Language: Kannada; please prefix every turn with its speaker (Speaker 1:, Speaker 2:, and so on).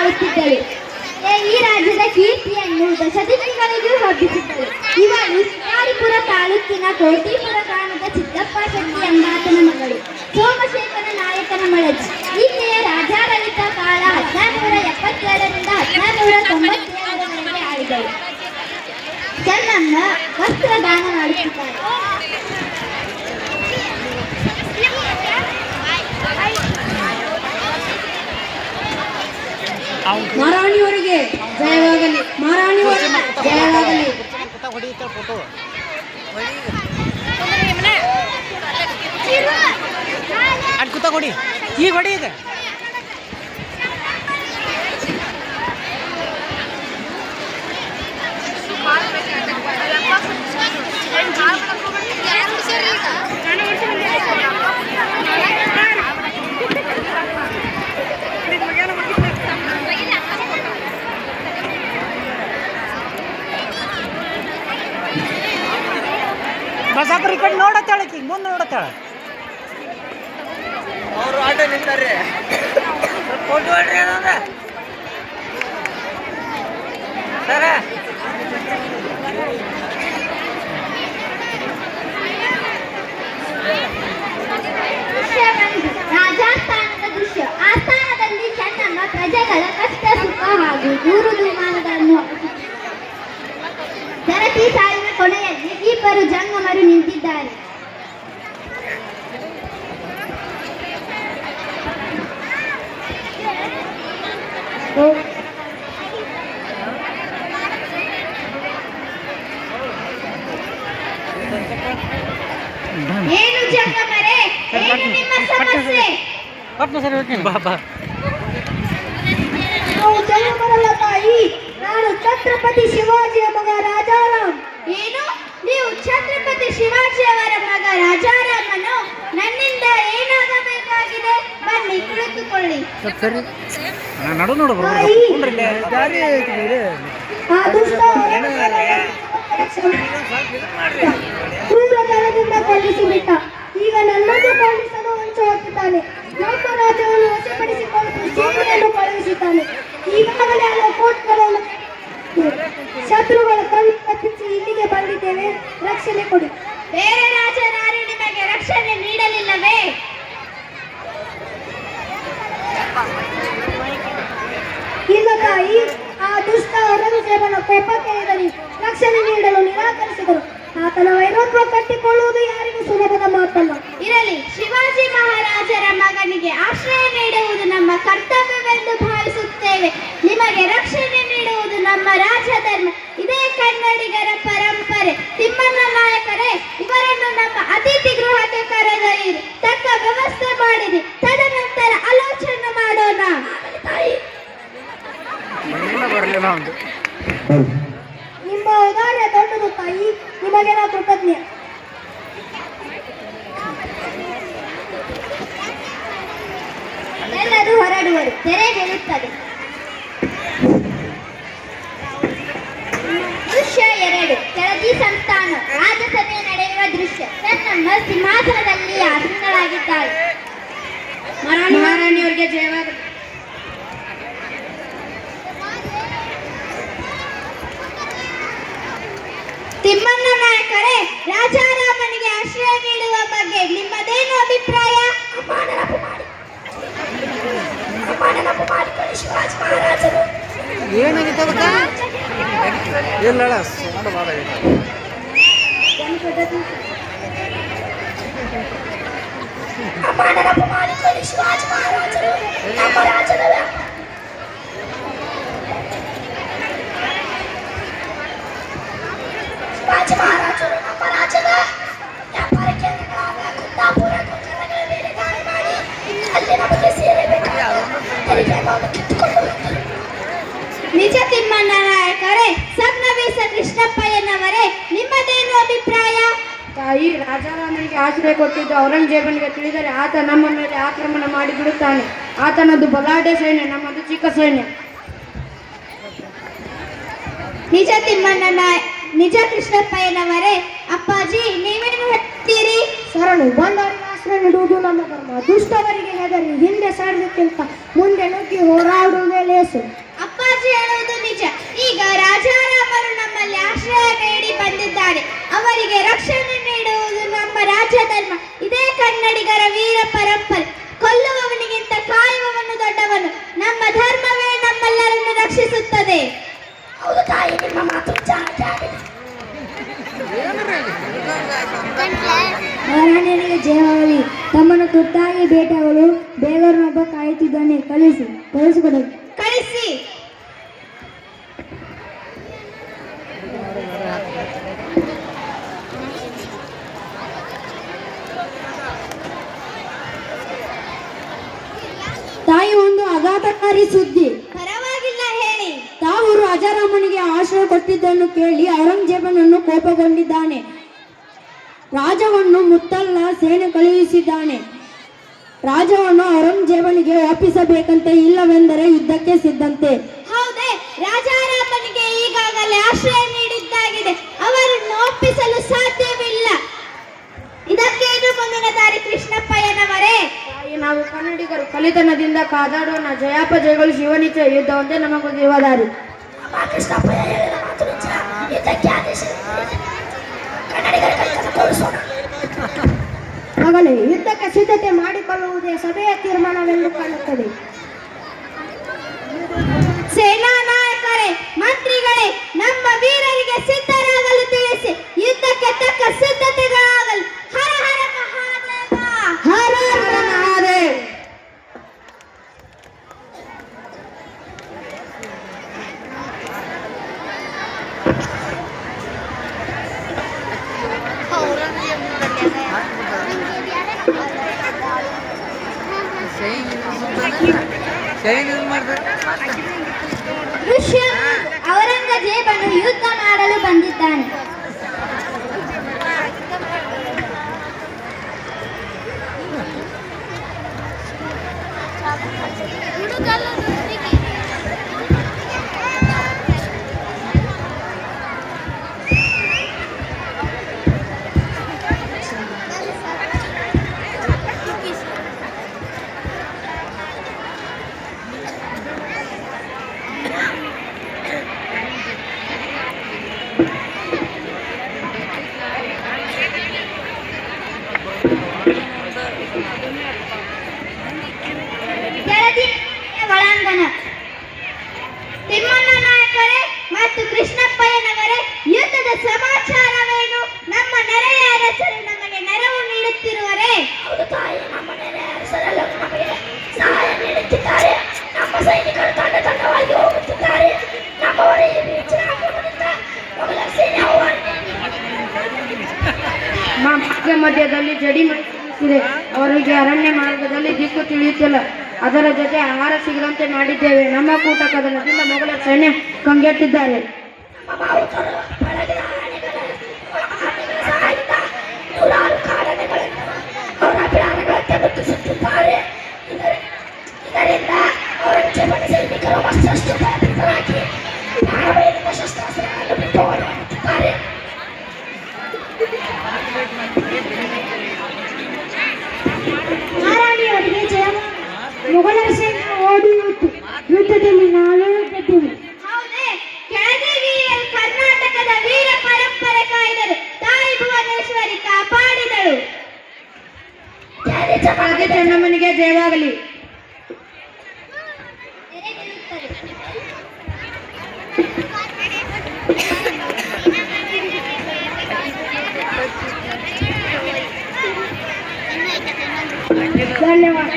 Speaker 1: ಮಾಡುತ್ತಿದ್ದಳು. ಈ ರಾಜ್ಯದ ಕೀರ್ತಿಯನ್ನು ದಶದಿಕ್ಕಿಗಳಿಗೂ ಹಬ್ಬಿಸಿದ್ದಳು. ಇವಳು ಶಿಕಾರಿಪುರ ತಾಲೂಕಿನ ಕೋಟಿಪುರ ಗ್ರಾಮದ ಚಿತ್ತಪ್ಪ ಶೆಟ್ಟಿ ಎಂಬಾತನ ಮಗಳು. ಸೋಮಶೇಖರ ನಾಯಕನ ಮಳಜಿ. ಈಕೆಯ ರಾಜಾಡಳಿತ ಕಾಲ 1772ರಿಂದ 1797ರವರೆಗೆ ಆಳಿದಳು. ಚೆನ್ನಮ್ಮ ವಸ್ತ್ರದಾನ ಮಾಡುತ್ತಿದ್ದಾರೆ.
Speaker 2: ಮಹಾರಾಣಿಯವರಿಗೆ ಜಯವಾಗಲಿ, ಮಹಾರಾಣಿಯವರಿಗೆ ಜಯವಾಗಲಿ.
Speaker 3: ಅಡ್ಕುತ್ತ ಕೊಡಿ, ಈಗ ಹೊಡಿ ಇದೆ. ಬಸಾಕ್ರ ಈ ಕಡೆ ನೋಡತ್ತಾಳ, ಮುಂದೆ ನೋಡತ್ತಾಳ. ಅವರು ಆಟ ನಿಂತಾರೆ ಫೋಟೋ ಹೊಡ್ರಿ ಏನಂದ್ರೆ ಸರ.
Speaker 1: ರಾಜಸ್ಥಾನದ ದೃಶ್ಯ. ಆಸ್ಥಾನದಲ್ಲಿ ಚೆನ್ನಮ್ಮ ಪ್ರಜೆಗಳ ಕಷ್ಟ ಸುಖ ಹಾಗೂ ದೂರು ದುಮಾನಗಳನ್ನು ಜರತಿ ಸಾಲಿನ ಕೊನೆಯಲ್ಲಿ ಇಬ್ಬರು ಜಂಗಮರು ನಿಂತಿದ್ದಾರೆ. ಏನು ಜಂಗಮರೇ, ಏನು ನಿಮ್ಮ ಸಮಸ್ಯೆ?
Speaker 2: ನಾವು ಜಂಗಮರಲ್ಲ ತಾಯಿ, ನಾನು ಛತ್ರಪತಿ ಶಿವಾಜಿಯ ಮಗ ರಾಜಾರಾಮ್.
Speaker 1: ಏನು, ನೀವು ಛತ್ರಪತಿ ಶಿವಾಜಿಯವರ ಮಗ ರಾಜಾರಾಮನು? ನನ್ನಿಂದ ಏನಾಗಬೇಕಾಗಿದೆ? ಬನ್ನಿ ಕುಳಿತುಕೊಳ್ಳಿ.
Speaker 3: ನಡು ನೋಡು
Speaker 2: ಆ ದುಷ್ಟ ಕ್ರೂರತನದಿಂದ ಖಂಡಿಸಿಬಿಟ್ಟ. ಈಗ ನನ್ನನ್ನು ಖಂಡಿಸಲು ಹೊಂಚು ಹಾಕುತ್ತಾನೆ. ನಮ್ಮ ರಾಜ್ಯವನ್ನು ವಶಪಡಿಸಿಕೊಂಡು ಸೇನೆಯನ್ನು ಕಳುಹಿಸುತ್ತಾನೆ. ಈಗಾಗಲೇ ಹಲವು ಕೋಟ್ಗಳನ್ನು ಶತ್ರುಗಳ ಕಣ್ಣು ತಪ್ಪಿಸಿ ಇಲ್ಲಿಗೆ ಬಂದಿದ್ದೇವೆ, ರಕ್ಷಣೆ ಕೊಡಿ.
Speaker 1: ಬೇರೆ ರಾಜನಾರು ನಿಮಗೆ ರಕ್ಷಣೆ ನೀಡಲಿಲ್ಲವೇ?
Speaker 2: ಇಲ್ಲ ತಾಯಿ, ಆ ದುಷ್ಟ ಔರಂಗಜೇಬನ ಕೋಪಕ್ಕೆ ಹೆದರಿ ರಕ್ಷಣೆ ನೀಡಲು ನಿರಾಕರಿಸಿದರು. ಆತನ ವೈರತ್ವ ಕಟ್ಟಿಕೊಳ್ಳುವುದು ಯಾರಿಗೂ ಸುಲಭದ ಮಾತಲ್ಲ.
Speaker 1: ಇರಲಿ, ಶಿವಾಜಿ ಮಹಾರಾಜರ ಮಗನಿಗೆ ಆಶ್ರಯ ನೀಡುವುದು ನಮ್ಮ ಕರ್ತವ್ಯವೆಂದು ಭಾವಿಸುತ್ತೇವೆ. ನಿಮಗೆ ರಕ್ಷಣೆ ನೀಡುವುದು ನಮ್ಮ ರಾಜಧರ್ಮ. ಇದೇ ಕನ್ನಡಿಗರ ಪರಂಪರೆ. ತಿಮ್ಮಣ್ಣ ನಾಯಕರೇ, ಇವರನ್ನು ನಮ್ಮ ಅತಿಥಿ ಗೃಹಕ್ಕೆ ಕರೆದೊಯ್ಯಿರಿ. ತಕ್ಕ ವ್ಯವಸ್ಥೆ ಮಾಡಿರಿ. ತದನಂತರ ಆಲೋಚನೆ ಮಾಡೋಣ.
Speaker 2: ನಿಮ್ಮ ಉದಾಹರಣೆ ದೊಡ್ಡದು ತಾಯಿ, ನಿಮಗೆ ನಾವು ಕೃತಜ್ಞ.
Speaker 1: ಎಲ್ಲರೂ ಹೊರಡುವರು. ತೆರೆ ಬೀಳುತ್ತದೆ. ದೃಶ್ಯ 2. ಕೆಳದಿ ಸಂಸ್ಥಾನ. ರಾಜಸಭೆ ನಡೆಯುವ ದೃಶ್ಯ. ಚೆನ್ನಮ್ಮ ಸಿಂಹಾಸನದಲ್ಲಿ ಆಸೀನಳಾಗಿದ್ದಾಳೆ.
Speaker 2: ಮಹಾರಾಣಿಯವರಿಗೆ ಜಯವಾಗಲಿ.
Speaker 1: ತಿಮ್ಮಣ್ಣ ನಾಯಕರೇ, ರಾಜಾರಾಮನಿಗೆ ಆಶ್ರಯ ನೀಡುವ ಬಗ್ಗೆ ನಿಮ್ಮದೇನು ಅಭಿಪ್ರಾಯ?
Speaker 3: ಏನಾಗಿತ್ತು ಇಲ್ಲ
Speaker 1: ಮಹಾರಾಜರು ನಮ್ಮ ರಾಜ್ಯದ ವ್ಯಾಪಾರ ಕೇಂದ್ರಗಳಾದ ಕುಂದಾಪುರ, ಗೋಕರ್ಣಗಳ ಮೇಲೆ ದಾಳಿ ಮಾಡಿ ಅಲ್ಲಿ ನಮಗೆ ಸೇರಬೇಕಾದ ತೆರಿಗೆಯನ್ನು ಕಿತ್ತುಕೊಂಡು ಬಂದರು. ನಿಜ ತಿಮ್ಮಣ್ಣ ನಾಯಕರೇ, ಸಬ್ನವೀಸ ಕೃಷ್ಣಪ್ಪಯ್ಯನವರೇ, ನಿಮ್ಮದೇನು ಅಭಿಪ್ರಾಯ?
Speaker 2: ತಾಯಿ, ರಾಜಾರಾಮನಿಗೆ ಆಶ್ರಯ ಕೊಟ್ಟಿದ್ದು ಔರಂಗಜೇಬನಿಗೆ ತಿಳಿದರೆ ಆತ ನಮ್ಮ ಮೇಲೆ ಆಕ್ರಮಣ ಮಾಡಿಬಿಡುತ್ತಾನೆ. ಆತನದು ಬಲಾಢ್ಯ ಸೈನ್ಯ, ನಮ್ಮದು ಚಿಕ್ಕ ಸೈನ್ಯ.
Speaker 1: ನಿಜ ತಿಮ್ಮಣ್ಣ ನಿಜ ಕೃಷ್ಣಪ್ಪಯ್ಯನವರೇ, ಅಪ್ಪಾಜಿ ನೀವೇನು ಹೇಳ್ತೀರಿ?
Speaker 2: ಶರಣು ಬಂದವರಿಗೆ ಆಶ್ರಯ ನೀಡುವುದು ನಮ್ಮ ಧರ್ಮ. ದುಷ್ಟವರಿಗೆ ಹೆದರಿ ಹಿಂದೆ ಸರಿದಕ್ಕಿಂತ ಮುಂದೆ ನುಗ್ಗಿ ಹೋರಾಡುವುದೇ ಶ್ರೇಯಸ್ಸು.
Speaker 1: ಅಪ್ಪಾಜಿ ಹೇಳುವುದು ನಿಜ. ಈಗ ರಾಜಾರಾಮರು ನಮ್ಮಲ್ಲಿ ಆಶ್ರಯ ನೀಡಿ ಬಂದಿದ್ದಾರೆ. ಅವರಿಗೆ ರಕ್ಷಣೆ ನೀಡುವುದು ನಮ್ಮ ರಾಜ್ಯ ಧರ್ಮ. ಇದೇ ಕನ್ನಡಿಗರ ವೀರ ಪರಂಪರೆ. ಕೊಲ್ಲುವವನಿಗಿಂತ ಕಾಯುವವನು ದೊಡ್ಡವನು. ನಮ್ಮ ಧರ್ಮವೇ ನಮ್ಮೆಲ್ಲರನ್ನು ರಕ್ಷಿಸುತ್ತದೆ.
Speaker 2: ಹೌದು ತಾಯಿ, ನಿಮ್ಮ ಮಾತು ಮಹಾರಾಣಿಯರಿಗೆ ಜಯವಾಗಲಿ. ತಮ್ಮನ್ನು ತುರ್ತಾಗಿ ಭೇಟಿಯಾಗಲು ಬೇಲೂರಿನೊಬ್ಬ ಕಾಯುತ್ತಿದ್ದಾನೆ. ಕಳಿಸಿಕೊಡಲು.
Speaker 1: ಕಳಿಸಿ.
Speaker 2: ತಾಯಿ, ಒಂದು ಆಘಾತಕಾರಿ ಸುದ್ದಿ.
Speaker 1: ಪರವಾಗಿಲ್ಲ, ಹೇಳಿ.
Speaker 2: ತಾವು ರಾಜಾರಾಮನಿಗೆ ಆಶ್ರಯ ಕೊಟ್ಟಿದ್ದನ್ನು ಕೇಳಿ ಔರಂಗಜೇಬನನ್ನು ಕೋಪಗೊಂಡಿದ್ದಾನೆ. ರಾಜವನ್ನು ಮುತ್ತಲ್ಲ ಸೇನೆ ಕಳುಹಿಸಿದ್ದಾನೆ. ರಾಜವನ್ನು ಔರಂಗಜೇಬನಿಗೆ ಒಪ್ಪಿಸಬೇಕಂತೆ, ಇಲ್ಲವೆಂದರೆ ಯುದ್ಧಕ್ಕೆ ಸಿದ್ಧಂತೆ.
Speaker 1: ಹೌದೇ? ರಾಜಾರಾಮನಿಗೆ ಈಗಾಗಲೇ ಆಶ್ರಯ ನೀಡಿದ್ದಾಗಿದೆ. ಅವರನ್ನು ಒಪ್ಪಿಸಲು ಸಾಧ್ಯವಿಲ್ಲ. ಇದಕ್ಕೇನು ಮುಂದಿನ ದಾರಿ ಕೃಷ್ಣಪ್ಪಯ್ಯನವರೇ?
Speaker 2: ನಾವು ಕನ್ನಡಿಗರು ಕಲಿತನದಿಂದ ಕಾದಾಡೋಣ. ಜಯಾಪಜಯಗಳು ಶಿವನಿಚ್ಛೆ. ಯುದ್ಧ ಒಂದೇ ನಮಗೂ ಜೀವದಾರಿ. ಮಗಳೇ, ಯುದ್ಧಕ್ಕೆ ಸಿದ್ಧತೆ ಮಾಡಿಕೊಳ್ಳುವುದೇ ಸಭೆಯ ತೀರ್ಮಾನವೆಂದು ಕಾಣುತ್ತದೆ.
Speaker 1: ಸೇನಾ ನಾಯಕರೇ, ಮಂತ್ರಿಗಳೇ, ನಮ್ಮ ವೀರರಿಗೆ ಸಿದ್ಧರಾಗಲು ತಿಳಿಸಿ. ಯುದ್ಧಕ್ಕೆ ತಕ್ಕ ಸಿದ್ಧತೆಗಳಾಗಲು. ಹರ ಹರ ಮಹಾದೇವ.
Speaker 2: ಹರ ಹರ ಮಹಾದೇವ್.
Speaker 1: ಋಷ್ಯ ಔರಂಗಜೇಬನು ಯುದ್ಧ ಮಾಡಲು ಬಂದಿದ್ದಾನೆ. ಒಳಾಂಗಣ. ತಿಮ್ಮಣ್ಣ ನಾಯಕರೇ ಮತ್ತು ಕೃಷ್ಣಪ್ಪಯ್ಯನವರೇ, ಯುದ್ಧದ ಸಮಾಚಾರವೇನು? ನಮ್ಮ ನೆರೆಯ ಅರಸರು ನಮಗೆ ನೆರವು ನೀಡುತ್ತಿರುವರೇ?
Speaker 2: ಹೌದು ತಾಯಿ, ನಮ್ಮ ನೆರೆಯ ಅರಸರೆಲ್ಲ ನಮಗೆ ಸಹಾಯ ನೀಡುತ್ತಿದ್ದಾರೆ. ನಮ್ಮ ಸೈನಿಕರು ತಂಡವಾಗಿ ಹೋಗುತ್ತಿದ್ದಾರೆ. ನಮ್ಮವರ ಈ ಹೆಚ್ಚಿನ ಆಕ್ರಮಣದಿಂದ ಮೊಘಲ ಸೇನೆ ಮಧ್ಯದಲ್ಲಿ ಜಡಿ ಇದೆ. ಅವರಿಗೆ ಅರಣ್ಯ ಮಾರ್ಗದಲ್ಲಿ ದಿಕ್ಕು ತಿಳಿಯುತ್ತಿಲ್ಲ. ಅದರ ಜೊತೆ ಆಹಾರ ಸಿಗದಂತೆ ಮಾಡಿದ್ದೇವೆ. ನಮ್ಮ ಕೂಟ ಕದನದಿಂದ ಮೊಘಲ ಸೈನ್ಯ ಕಂಗೆಟ್ಟಿದ್ದಾರೆ. ಇದರಿಂದ ಔರಂಗಜೇಬನ ಸೈನಿಕರು ಮತ್ತಷ್ಟು ಭಯಭೀತರಾಗಿ ಪ್ರಾಣಭಯದಿಂದ ಶಸ್ತ್ರಾಸ್ತ್ರಗಳನ್ನು ಬಿಟ್ಟು ಓಡಿಹೋಗುತ್ತಿದ್ದಾರೆ. ಮಹಾರಾಣಿಯವರಿಗೆ ಜಯ. ಮೊಘಲರ ಸೇನೆ ಓಡಿ ಹೋಯಿತು. ಯುದ್ಧದಲ್ಲಿ ನಾವೇ ಗೆದ್ದೆವು.
Speaker 1: ಹೌದೇ? ಕೆಳದಿಗಿರಿಯಲ್ಲಿ ಕರ್ನಾಟಕದ ವೀರ ಪರಂಪರೆ ಕಾಯ್ದರು. ತಾಯಿ ಭುವನೇಶ್ವರಿ ಕಾಪಾಡಿದಳು.
Speaker 2: ಚೆನ್ನಮ್ಮನಿಗೆ ಜಯವಾಗಲಿ. ಧನ್ಯವಾದ.